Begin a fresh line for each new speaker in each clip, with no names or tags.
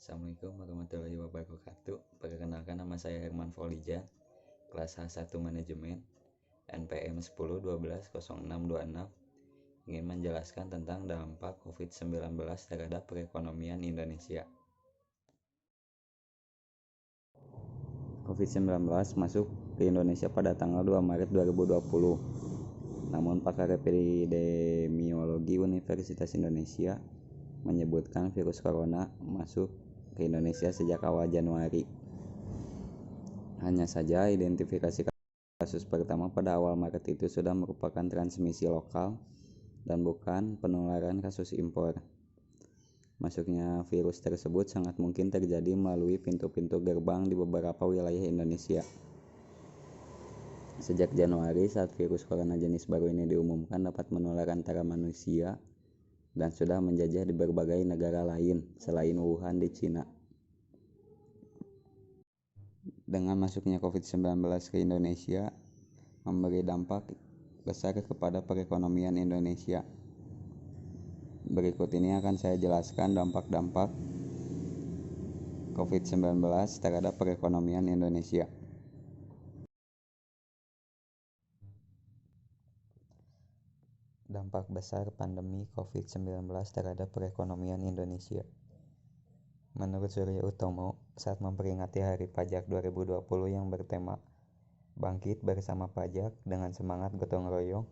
Assalamualaikum warahmatullahi wabarakatuh. Perkenalkan, nama saya Herman Faulijan, kelas H1 Manajemen, NPM 10120626, ingin menjelaskan tentang dampak COVID-19 terhadap perekonomian Indonesia. COVID-19 masuk ke Indonesia pada tanggal 2 Maret 2020. Namun pakar epidemiologi Universitas Indonesia menyebutkan virus corona masuk ke Indonesia sejak awal Januari. Hanya saja identifikasi kasus pertama pada awal Maret itu sudah merupakan transmisi lokal dan bukan penularan kasus impor. Masuknya virus tersebut sangat mungkin terjadi melalui pintu-pintu gerbang di beberapa wilayah Indonesia. Sejak Januari, saat virus corona jenis baru ini diumumkan dapat menular antara manusia dan sudah menjajah di berbagai negara lain selain Wuhan di Cina. Dengan masuknya COVID-19 ke Indonesia, memberi dampak besar kepada perekonomian Indonesia. Berikut ini akan saya jelaskan dampak-dampak COVID-19 terhadap perekonomian Indonesia. Dampak besar pandemi COVID-19 terhadap perekonomian Indonesia. Menurut Suryo Utomo, saat memperingati Hari Pajak 2020 yang bertema Bangkit Bersama Pajak dengan semangat gotong royong,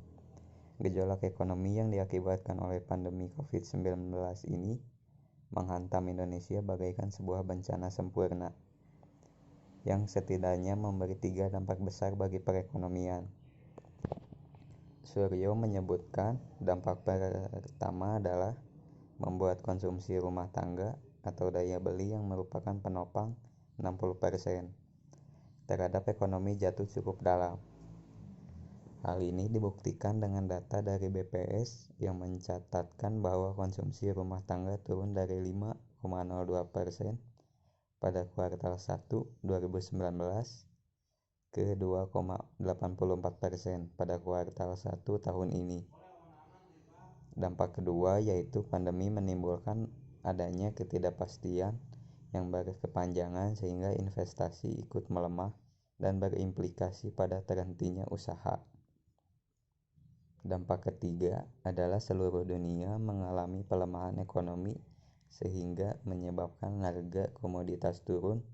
gejolak ekonomi yang diakibatkan oleh pandemi COVID-19 ini menghantam Indonesia bagaikan sebuah bencana sempurna yang setidaknya memberi 3 dampak besar bagi perekonomian. Suryo menyebutkan dampak pertama adalah membuat konsumsi rumah tangga atau daya beli yang merupakan penopang 60% terhadap ekonomi jatuh cukup dalam. Hal ini dibuktikan dengan data dari BPS yang mencatatkan bahwa konsumsi rumah tangga turun dari 5,02% pada kuartal 1 2019 ke 2,84% pada kuartal 1 tahun ini. Dampak kedua yaitu pandemi menimbulkan adanya ketidakpastian yang berkepanjangan sehingga investasi ikut melemah dan berimplikasi pada terhentinya usaha. Dampak ketiga adalah seluruh dunia mengalami pelemahan ekonomi sehingga menyebabkan harga komoditas turun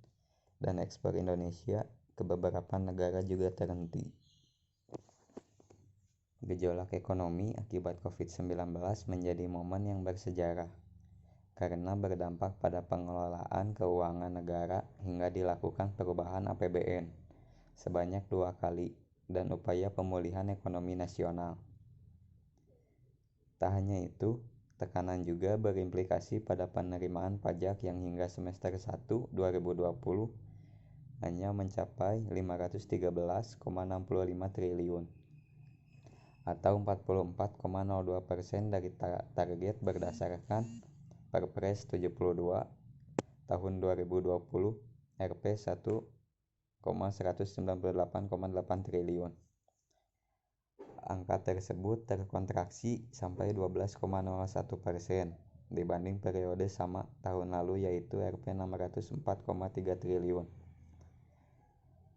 dan ekspor Indonesia ke beberapa negara juga terhenti. Gejolak ekonomi akibat COVID-19 menjadi momen yang bersejarah karena berdampak pada pengelolaan keuangan negara hingga dilakukan perubahan APBN sebanyak 2 kali dan upaya pemulihan ekonomi nasional. Tak hanya itu, tekanan juga berimplikasi pada penerimaan pajak yang hingga semester 1 2020 hanya mencapai 513,65 triliun atau 44,02% dari target berdasarkan Perpres 72 tahun 2020 Rp 1,198,8 triliun. Angka tersebut terkontraksi sampai 12,01% dibanding periode sama tahun lalu yaitu Rp 604,3 triliun.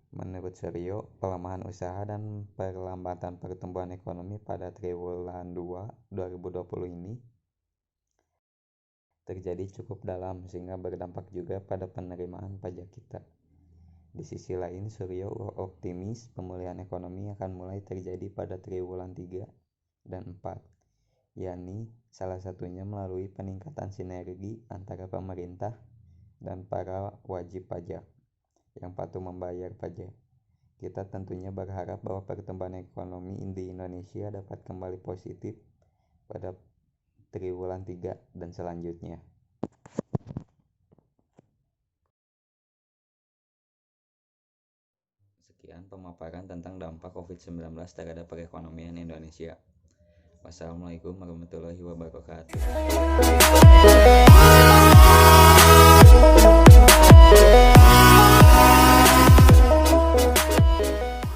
Menurut Suryo, pelemahan usaha dan perlambatan pertumbuhan ekonomi pada triwulan 2 2020 ini terjadi cukup dalam sehingga berdampak juga pada penerimaan pajak kita. Di sisi lain, Suryo optimis pemulihan ekonomi akan mulai terjadi pada triwulan 3 dan 4, yakni salah satunya melalui peningkatan sinergi antara pemerintah dan para wajib pajak yang patuh membayar pajak. Kita tentunya berharap bahwa pertumbuhan ekonomi di Indonesia dapat kembali positif pada triwulan 3 dan selanjutnya. Sekian pemaparan tentang dampak COVID-19 terhadap perekonomian Indonesia. Wassalamualaikum warahmatullahi wabarakatuh.